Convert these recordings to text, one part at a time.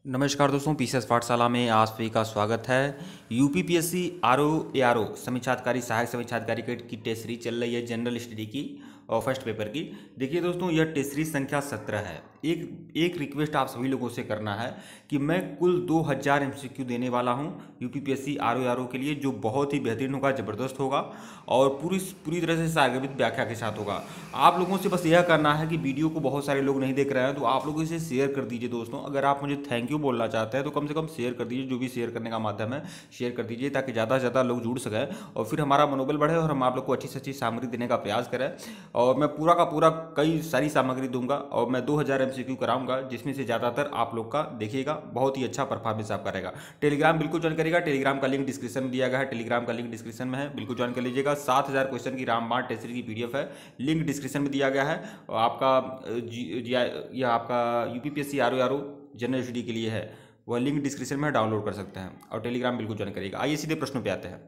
नमस्कार दोस्तों, पीसीएस पाठशाला में आप सभी का स्वागत है। यूपीपीएससी आरओ समीक्षाधिकारी सहायक समीक्षाधिकारी की टेस्ट सीरीज चल रही है जनरल स्टडी की और फर्स्ट पेपर की। देखिए दोस्तों, यह टेस्ट सीरीज संख्या 17 है। एक रिक्वेस्ट आप सभी लोगों से करना है कि मैं कुल 2000 एमसीक्यू देने वाला हूं यूपीपीएससी आरओ के लिए, जो बहुत ही बेहतरीन होगा, ज़बरदस्त होगा और पूरी तरह से सारगर्भित व्याख्या के साथ होगा। आप लोगों से बस यह करना है कि वीडियो को बहुत सारे लोग नहीं देख रहे हैं, तो आप लोग इसे शेयर कर दीजिए दोस्तों। अगर आप मुझे थैंक यू बोलना चाहते हैं तो कम से कम शेयर कर दीजिए, जो भी शेयर करने का माध्यम है शेयर कर दीजिए, ताकि ज़्यादा से ज़्यादा लोग जुड़ सकें और फिर हमारा मनोबल बढ़े और हम आप लोग को अच्छी से अच्छी सामग्री देने का प्रयास करें। और मैं पूरा का पूरा कई सारी सामग्री दूंगा और मैं 2000 एमसीक्यू कराऊंगा, जिसमें से ज़्यादातर आप लोग का देखिएगा, बहुत ही अच्छा परफॉर्मेंस आप करेगा। टेलीग्राम बिल्कुल ज्वाइन करिएगा, टेलीग्राम का लिंक डिस्क्रिप्शन में दिया गया है, टेलीग्राम का लिंक डिस्क्रिप्शन में है, बिल्कुल ज्वाइन कर लीजिएगा। 7000 क्वेश्चन की रामबाण टेस्ट सीरीज की पीडीएफ है, लिंक डिस्क्रिप्शन में दिया गया है। और आपका यह आपका यूपीपीएससी आरओ जनरल स्टडी के लिए है, वह लिंक डिस्क्रिप्शन में डाउनलोड कर सकते हैं और टेलीग्राम बिल्कुल ज्वाइन करिएगा। आइए सीधे प्रश्नों पे आते हैं।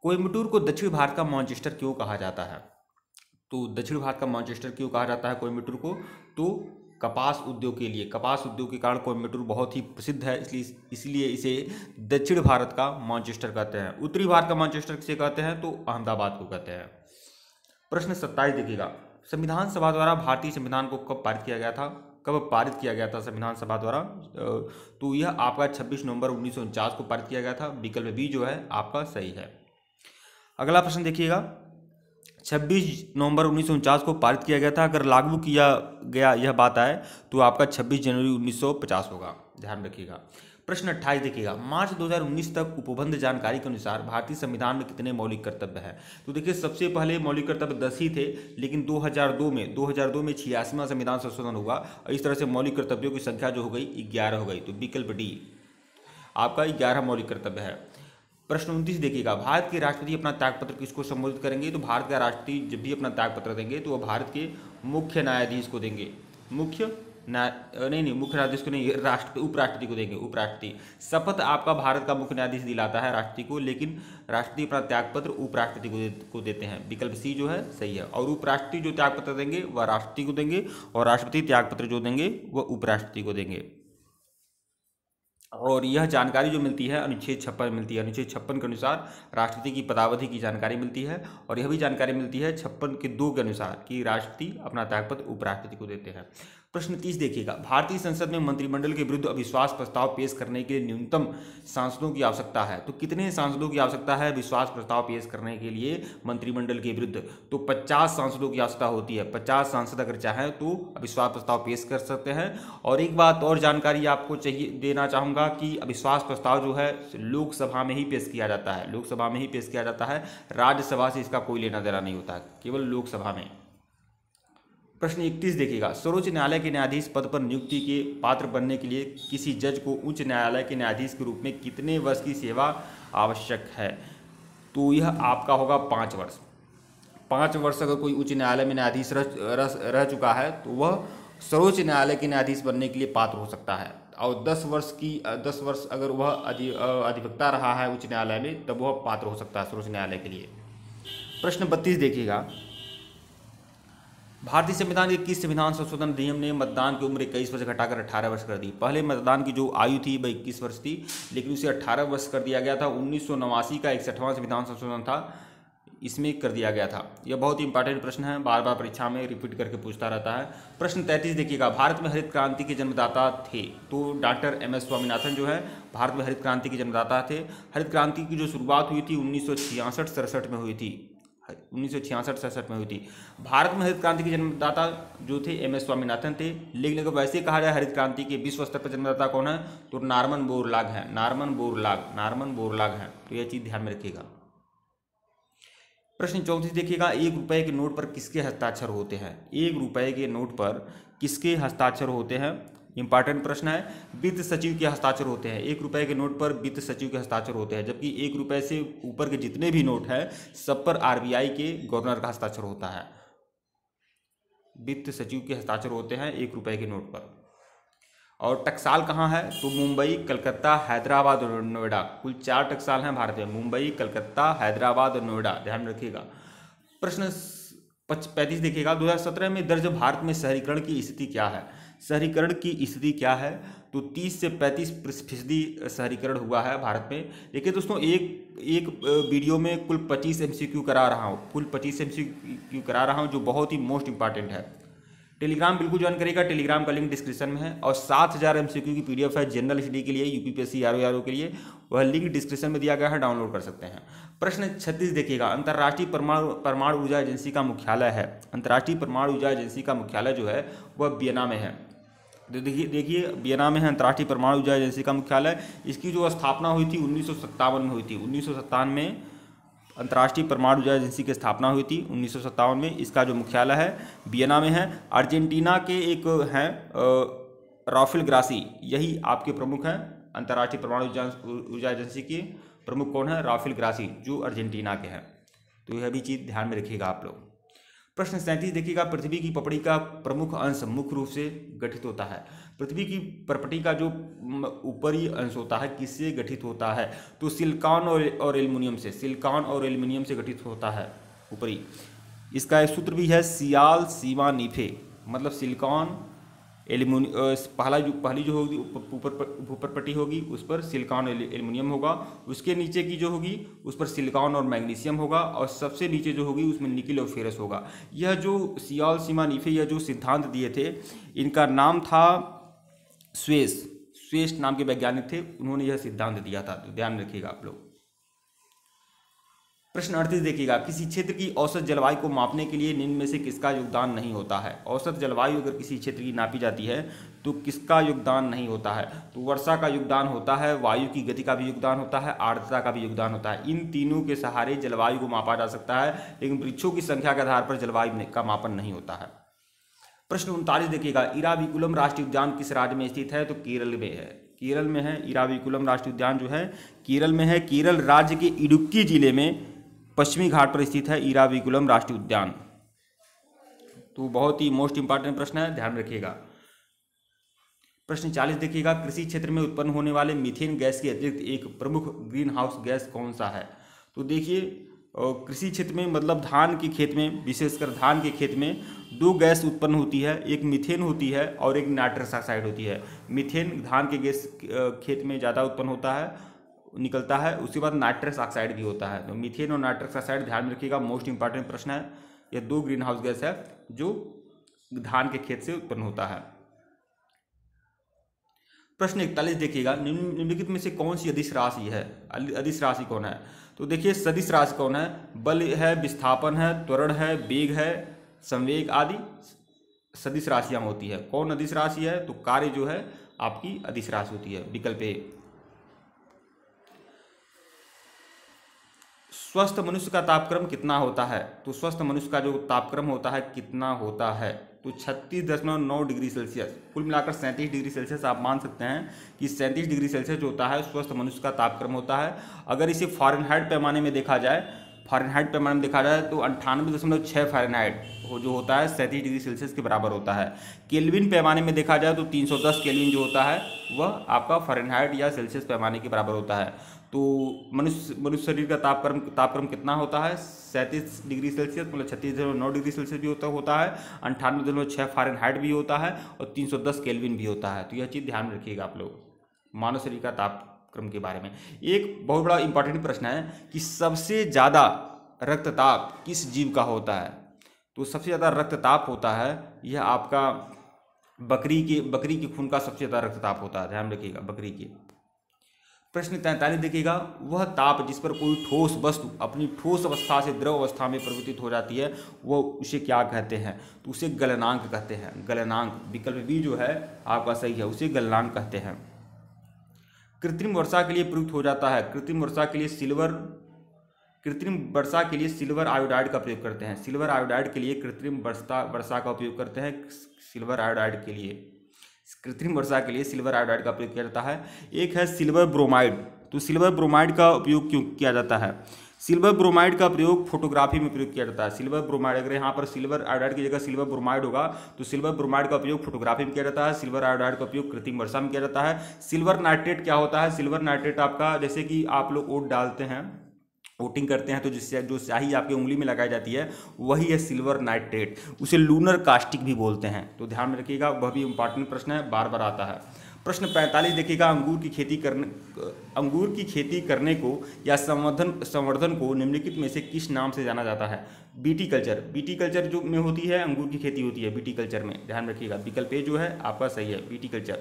कोयम्बटूर को दक्षिण भारत का मैनचेस्टर क्यों कहा जाता है? तो दक्षिण भारत का मैनचेस्टर क्यों कहा जाता है कोयम्बटूर को? तो कपास उद्योग के लिए, कपास उद्योग के कारण कोयम्बटूर बहुत ही प्रसिद्ध है, इसलिए इसे दक्षिण भारत का मैनचेस्टर कहते हैं। उत्तरी भारत का मैनचेस्टर किसे कहते हैं? तो अहमदाबाद को कहते हैं। प्रश्न 27 देखिएगा, संविधान सभा द्वारा भारतीय संविधान को कब पारित किया गया था? कब पारित किया गया था संविधान सभा द्वारा? तो यह आपका 26 नवंबर 1949 को पारित किया गया था। विकल्प बी जो है आपका सही है। अगला प्रश्न देखिएगा, 26 नवंबर 1949 को पारित किया गया था, अगर लागू किया गया यह बात आए तो आपका 26 जनवरी 1950 होगा, ध्यान रखिएगा। प्रश्न 28 देखिएगा, मार्च 2019 तक उपबंध जानकारी के अनुसार भारतीय संविधान में कितने मौलिक कर्तव्य हैं? तो देखिए, सबसे पहले मौलिक कर्तव्य 10 ही थे, लेकिन 2002 में 86वां संविधान संशोधन हुआ और इस तरह से मौलिक कर्तव्यों की संख्या जो हो गई 11 हो गई। तो विकल्प डी आपका 11 मौलिक कर्तव्य है। प्रश्न 29 देखिएगा, भारत के राष्ट्रपति अपना त्यागपत्र किसको संबोधित करेंगे? तो भारत का राष्ट्रपति जब भी अपना त्यागपत्र देंगे तो वह भारत के मुख्य न्यायाधीश को देंगे। मुख्य न्यायाधीश को नहीं, उपराष्ट्रपति को देंगे। उपराष्ट्रपति शपथ आपका भारत का मुख्य न्यायाधीश दिलाता है राष्ट्रपति को, लेकिन राष्ट्रपति अपना त्यागपत्र उपराष्ट्रपति को देते हैं। विकल्प सी जो है सही है। और उपराष्ट्रपति जो त्यागपत्र देंगे वह राष्ट्रपति को देंगे और राष्ट्रपति त्यागपत्र जो देंगे वह उपराष्ट्रपति को देंगे। और यह जानकारी जो मिलती है अनुच्छेद 56 मिलती है। अनुच्छेद 56 के अनुसार राष्ट्रपति की पदावधि की जानकारी मिलती है और यह भी जानकारी मिलती है 56 के 2 के अनुसार कि राष्ट्रपति अपना त्यागपत्र उपराष्ट्रपति को देते हैं। प्रश्न 30 देखिएगा, भारतीय संसद में मंत्रिमंडल के विरुद्ध अविश्वास प्रस्ताव पेश करने के लिए न्यूनतम सांसदों की आवश्यकता है? तो कितने सांसदों की आवश्यकता है विश्वास प्रस्ताव पेश करने के लिए मंत्रिमंडल के विरुद्ध? तो 50 सांसदों की आवश्यकता होती है। 50 सांसद अगर चाहें तो अविश्वास प्रस्ताव पेश कर सकते हैं। और एक बात और जानकारी आपको चाहिए देना चाहूँगा कि अविश्वास प्रस्ताव जो है लोकसभा में ही पेश किया जाता है, लोकसभा में ही पेश किया जाता है। राज्यसभा से इसका कोई लेना देना नहीं होता है, केवल लोकसभा में। प्रश्न 31 देखिएगा, सर्वोच्च न्यायालय के न्यायाधीश पद पर नियुक्ति के पात्र बनने के लिए किसी जज को उच्च न्यायालय के न्यायाधीश के रूप में कितने वर्ष की सेवा आवश्यक है? तो यह आपका होगा 5 वर्ष। 5 वर्ष अगर कोई उच्च न्यायालय में न्यायाधीश रह चुका है तो वह सर्वोच्च न्यायालय के न्यायाधीश बनने के लिए पात्र हो सकता है। और 10 वर्ष अगर वह अधिवक्ता रहा है उच्च न्यायालय में, तब वह पात्र हो सकता है सर्वोच्च न्यायालय के लिए। प्रश्न 32 देखिएगा, भारतीय संविधान के किस संविधान संशोधन अधिनियम ने मतदान की उम्र 21 वर्ष घटाकर 18 वर्ष कर दी? पहले मतदान की जो आयु थी वह 21 वर्ष थी, लेकिन उसे 18 वर्ष कर दिया गया था। 1989 का 61वां संविधान संशोधन था, इसमें कर दिया गया था। यह बहुत ही इंपॉर्टेंट प्रश्न है, बार बार परीक्षा में रिपीट करके पूछता रहता है। प्रश्न 33 देखिएगा, भारत में हरित क्रांति के जन्मदाता थे? तो डॉक्टर एम एस स्वामीनाथन जो है भारत में हरित क्रांति के जन्मदाता थे। हरित क्रांति की जो शुरुआत हुई थी 1966-67 में हुई थी। 1966-67 में हुई थी। भारत में हरित क्रांति के जन्मदाता जो थे एम एस स्वामीनाथन थे, लेकिन अगर वैसे कहा जाए हरित क्रांति के विश्व स्तर पर जन्मदाता कौन है, तो नॉर्मन बोरलॉग है। नॉर्मन बोरलॉग है, तो यह चीज़ ध्यान में रखिएगा। प्रश्न 34 देखिएगा, 1 रुपये के नोट पर किसके हस्ताक्षर होते हैं? 1 रुपये के नोट पर किसके हस्ताक्षर होते हैं? इंपॉर्टेंट प्रश्न है। वित्त सचिव के हस्ताक्षर होते हैं। 1 रुपये के नोट पर वित्त सचिव के हस्ताक्षर होते हैं, जबकि 1 रुपये से ऊपर के जितने भी नोट हैं सब पर आरबीआई के गवर्नर का हस्ताक्षर होता है। वित्त सचिव के हस्ताक्षर होते हैं 1 रुपये के नोट पर। और टकसाल कहाँ है? तो मुंबई, कलकत्ता, हैदराबाद और नोएडा। कुल 4 टकसाल हैं भारत में, मुंबई, कलकत्ता, हैदराबाद और नोएडा, ध्यान रखिएगा। प्रश्न 35 देखिएगा, 2017 में दर्ज भारत में शहरीकरण की स्थिति क्या है? शहरीकरण की स्थिति क्या है? तो 30 से 35% शहरीकरण हुआ है भारत में। देखिए दोस्तों, एक वीडियो में कुल 25 MCQ करा रहा हूँ, जो बहुत ही मोस्ट इंपॉर्टेंट है। टेलीग्राम बिल्कुल ज्वाइन करेगा, टेलीग्राम का लिंक डिस्क्रिप्शन में है, और 7000 MCQ की PDF है जनरल स्टडी के लिए, यूपीपीएससी आरओ के लिए, वह लिंक डिस्क्रिप्शन में दिया गया है, डाउनलोड कर सकते हैं। प्रश्न 36 देखिएगा, अंतर्राष्ट्रीय परमाणु ऊर्जा एजेंसी का मुख्यालय है। अंतर्राष्ट्रीय परमाणु ऊर्जा एजेंसी का मुख्यालय जो है वह वियना में है। तो देखिए वियना में है अंतर्राष्ट्रीय परमाणु ऊर्जा एजेंसी का मुख्यालय। इसकी जो स्थापना हुई थी 1957 में हुई थी। 1957 में अंतर्राष्ट्रीय परमाणु ऊर्जा एजेंसी की स्थापना हुई थी 1957 में। इसका जो मुख्यालय है वियना में है। अर्जेंटीना के एक हैं राफेल ग्रासी, यही आपके प्रमुख हैं। अंतर्राष्ट्रीय परमाणु ऊर्जा एजेंसी के प्रमुख कौन है? राफेल ग्रासी, जो अर्जेंटीना के हैं। तो यह भी चीज़ ध्यान में रखिएगा आप लोग। प्रश्न 37 देखिएगा, पृथ्वी की पपड़ी का प्रमुख अंश मुख्य रूप से गठित होता है। पृथ्वी की पपड़ी का जो ऊपरी अंश होता है किससे गठित होता है? तो सिलिकॉन और एल्युमिनियम से। सिलिकॉन और एल्युमिनियम से गठित होता है ऊपरी। इसका एक सूत्र भी है सियाल सीमा नीफे, मतलब सिलिकॉन पहली जो होगी ऊपर पट्टी होगी उस पर सिलिकॉन एल्युमिनियम होगा, उसके नीचे की जो होगी उस पर सिलिकॉन और मैग्नीशियम होगा, और सबसे नीचे जो होगी उसमें निकिल और फेरस होगा। यह जो सियाल सीमा नीफे यह जो सिद्धांत दिए थे, इनका नाम था स्वेस्ट नाम के वैज्ञानिक थे, उन्होंने यह सिद्धांत दिया था। तो ध्यान रखिएगा आप लोग। प्रश्न 38 देखिएगा, किसी क्षेत्र की औसत जलवायु को मापने के लिए निम्न में से किसका योगदान नहीं होता है? औसत जलवायु अगर किसी क्षेत्र की नापी जाती है तो किसका योगदान नहीं होता है? तो वर्षा का योगदान होता है, वायु की गति का भी योगदान होता है, आर्द्रता का भी योगदान होता है। इन तीनों के सहारे जलवायु को मापा जा सकता है, लेकिन वृक्षों की संख्या के आधार पर जलवायु का मापन नहीं होता है। प्रश्न 39 देखिएगा, इराविकुलम राष्ट्रीय उद्यान किस राज्य में स्थित है? तो केरल में है। केरल में है इराविकुलम राष्ट्रीय उद्यान जो है केरल में है। केरल राज्य के इडुक्की जिले में पश्चिमी घाट पर स्थित है इराविकुलम राष्ट्रीय उद्यान। तो बहुत ही मोस्ट इंपॉर्टेंट प्रश्न है, ध्यान रखिएगा। प्रश्न 40 देखिएगा, कृषि क्षेत्र में उत्पन्न होने वाले मीथेन गैस के अतिरिक्त एक प्रमुख ग्रीन हाउस गैस कौन सा है? तो देखिए कृषि क्षेत्र में मतलब धान के खेत में, विशेषकर धान के खेत में दो गैस उत्पन्न होती है, एक मीथेन होती है और एक नाइट्रस ऑक्साइड होती है। मीथेन धान के गैस खेत में ज़्यादा उत्पन्न होता है, निकलता है। उसके बाद नाइट्रस ऑक्साइड भी होता है। तो मीथेन और नाइट्रस ऑक्साइड ध्यान में रखिएगा, मोस्ट इंपॉर्टेंट प्रश्न है। यह दो ग्रीन हाउस गैस है जो धान के खेत से उत्पन्न होता है। प्रश्न 41 देखिएगा, निम्नलिखित में से कौन सी अदिश राशि है? अदिश राशि कौन है? तो देखिए सदिश राशि कौन है? बल है, विस्थापन है, त्वरण है, वेग है, संवेग आदि सदिश राशियां होती है। कौन अदिश राशि है? तो कार्य जो है आपकी अदिश राशि होती है। विकल्प ए। स्वस्थ मनुष्य का तापक्रम कितना होता है? तो स्वस्थ मनुष्य का जो तापक्रम होता है कितना होता है? तो 36.9 डिग्री सेल्सियस। कुल मिलाकर 37 डिग्री सेल्सियस आप मान सकते हैं कि 37 डिग्री सेल्सियस जो होता है स्वस्थ मनुष्य का तापक्रम होता है। अगर इसे फ़ारेनहाइट पैमाने में देखा जाए, तो 98.6 फ़ारेनहाइट जो होता है 37 डिग्री सेल्सियस के बराबर होता है। केल्विन पैमाने में देखा जाए तो 310 केल्विन जो होता है वह आपका फ़ारेनहाइट या सेल्सियस पैमाने के बराबर होता है। तो मनुष्य शरीर का तापक्रम कितना होता है? 37 डिग्री सेल्सियस, मतलब 36.9 डिग्री सेल्सियस भी होता है, 98.6 फ़ारेनहाइट भी होता है और 310 केल्विन भी होता है। तो यह चीज़ ध्यान रखिएगा आप लोग मानव शरीर का तापक्रम के बारे में। एक बहुत बड़ा इंपॉर्टेंट प्रश्न है कि सबसे ज़्यादा रक्तचाप किस जीव का होता है? तो सबसे ज़्यादा रक्तचाप होता है यह आपका बकरी के खून का सबसे ज़्यादा रक्तचाप होता है, ध्यान रखिएगा बकरी के। प्रश्न 43 देखिएगा, वह ताप जिस पर कोई ठोस वस्तु अपनी ठोस अवस्था से द्रव अवस्था में परिवर्तित हो जाती है वो उसे क्या कहते हैं? तो उसे गलनांक कहते हैं। गलनांक, विकल्प बी जो है आपका सही है, उसे गलनांक कहते हैं। कृत्रिम वर्षा के लिए प्रयुक्त हो जाता है। कृत्रिम वर्षा के लिए सिल्वर आयोडाइड का प्रयोग करते हैं। सिल्वर आयोडाइड के लिए कृत्रिम वर्षा का उपयोग करते हैं। सिल्वर आयोडाइड के लिए कृत्रिम वर्षा के लिए सिल्वर आयोडाइड का प्रयोग किया जाता है। एक है सिल्वर ब्रोमाइड। तो सिल्वर ब्रोमाइड का उपयोग क्यों किया जाता है? सिल्वर ब्रोमाइड का प्रयोग फोटोग्राफी में प्रयोग किया जाता है। सिल्वर ब्रोमाइड, अगर यहाँ पर सिल्वर आयोडाइड की जगह सिल्वर ब्रोमाइड होगा तो सिल्वर ब्रोमाइड का उपयोग फोटोग्राफी में किया जाता है। सिल्वर आयोडाइड का उपयोग कृत्रिम वर्षा में किया जाता है। सिल्वर नाइट्रेट क्या होता है? सिल्वर नाइट्रेट आपका, जैसे कि आप लोग ओट डालते हैं, कोटिंग करते हैं तो जिससे जो स्याही आपकी उंगली में लगाई जाती है वही है सिल्वर नाइट्रेट। उसे लूनर कास्टिक भी बोलते हैं। तो ध्यान में रखिएगा, वह भी इंपॉर्टेंट प्रश्न है, बार बार आता है। प्रश्न 45 देखिएगा, अंगूर की खेती करने को या संवर्धन को निम्नलिखित में से किस नाम से जाना जाता है? BT culture. बीटी कल्चर जो में होती है, अंगूर की खेती होती है बीटी कल्चर में, ध्यान रखिएगा। विकल्प ए जो है आपका सही है, बीटी कल्चर।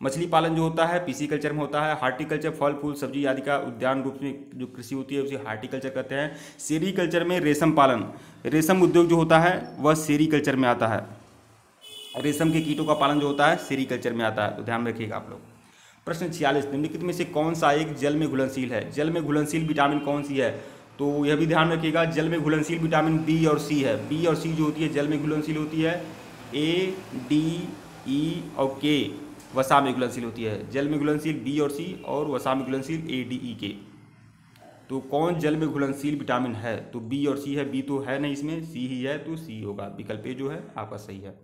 मछली पालन जो होता है पीसी कल्चर में होता है। हार्टिकल्चर फल फूल सब्जी आदि का उद्यान रूप में जो कृषि होती है उसे हार्टिकल्चर कहते हैं। सेरीकल्चर में रेशम पालन, रेशम उद्योग जो होता है वह सेरीकल्चर में आता है। रेशम के कीटों का पालन जो होता है सेरीकल्चर में आता है, तो ध्यान रखिएगा आप लोग। प्रश्न 46, निम्नलिखित में से कौन सा एक जल में घुलनशील है? जल में घुलनशील विटामिन कौन सी है? तो यह भी ध्यान रखिएगा, जल में घुलनशील विटामिन बी और सी है। बी और सी जो होती है जल में घुलनशील होती है। ए, डी, ई और के वसा में घुलनशील होती है। जल में घुलनशील बी और सी और वसा में घुलनशील ए, डी, ई, के। तो कौन जल में घुलनशील विटामिन है? तो बी और सी है। बी तो है नहीं इसमें, सी ही है, तो सी होगा। विकल्प ए जो है आपका सही है।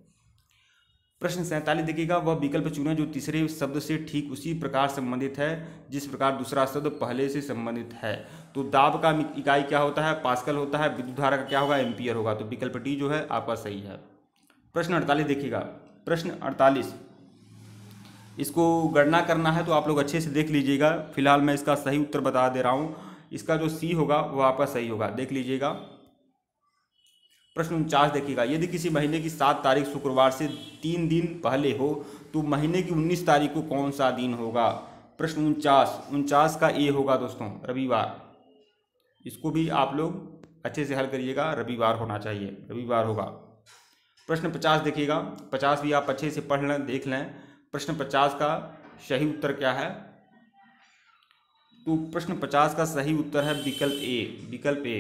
प्रश्न 47 देखिएगा, वह विकल्प चुनें जो तीसरे शब्द से ठीक उसी प्रकार संबंधित है जिस प्रकार दूसरा शब्द पहले से संबंधित है। तो दाब का इकाई क्या होता है? पास्कल होता है। विद्युत धारा का क्या होगा? एम्पियर होगा। तो विकल्प डी जो है आपका सही है। प्रश्न 48 देखिएगा, प्रश्न 48 इसको गणना करना है तो आप लोग अच्छे से देख लीजिएगा। फिलहाल मैं इसका सही उत्तर बता दे रहा हूँ। इसका जो सी होगा वो आपका सही होगा, देख लीजिएगा। प्रश्न 49 देखिएगा, यदि किसी महीने की 7 तारीख शुक्रवार से 3 दिन पहले हो तो महीने की 19 तारीख को कौन सा दिन होगा? प्रश्न 49 का ए होगा दोस्तों, रविवार। इसको भी आप लोग अच्छे से हल करिएगा, रविवार होना चाहिए, रविवार होगा। प्रश्न 50 देखिएगा, 50 भी आप अच्छे से पढ़ लें, देख लें। प्रश्न 50 का सही उत्तर क्या है? तो प्रश्न 50 का सही उत्तर है विकल्प ए। विकल्प ए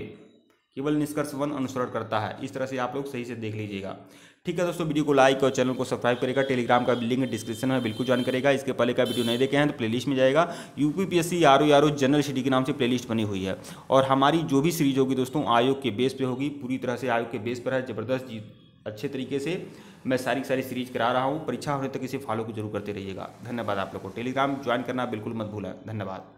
केवल निष्कर्ष 1 अनुसरण करता है। इस तरह से आप लोग सही से देख लीजिएगा। ठीक है दोस्तों, वीडियो को लाइक और चैनल को सब्सक्राइब करेगा। टेलीग्राम का लिंक डिस्क्रिप्शन में बिल्कुल ज्वाइन करेगा। इसके पहले का वीडियो नहीं देखे हैं तो प्लेलिस्ट में जाएगा। यूपीपीएससी आरओ जनरल स्टडी के नाम से प्लेलिस्ट बनी हुई है। और हमारी जो भी सीरीज होगी दोस्तों आयोग के बेस पे होगी, पूरी तरह से आयोग के बेस पर है। ज़बरदस्त अच्छे तरीके से मैं सारी सीरीज करा रहा हूँ। परीक्षा होने तक इसे फॉलो को जरूर करते रहिएगा। धन्यवाद आप लोग को। टेलीग्राम ज्वाइन करना बिल्कुल मत भूलें। धन्यवाद।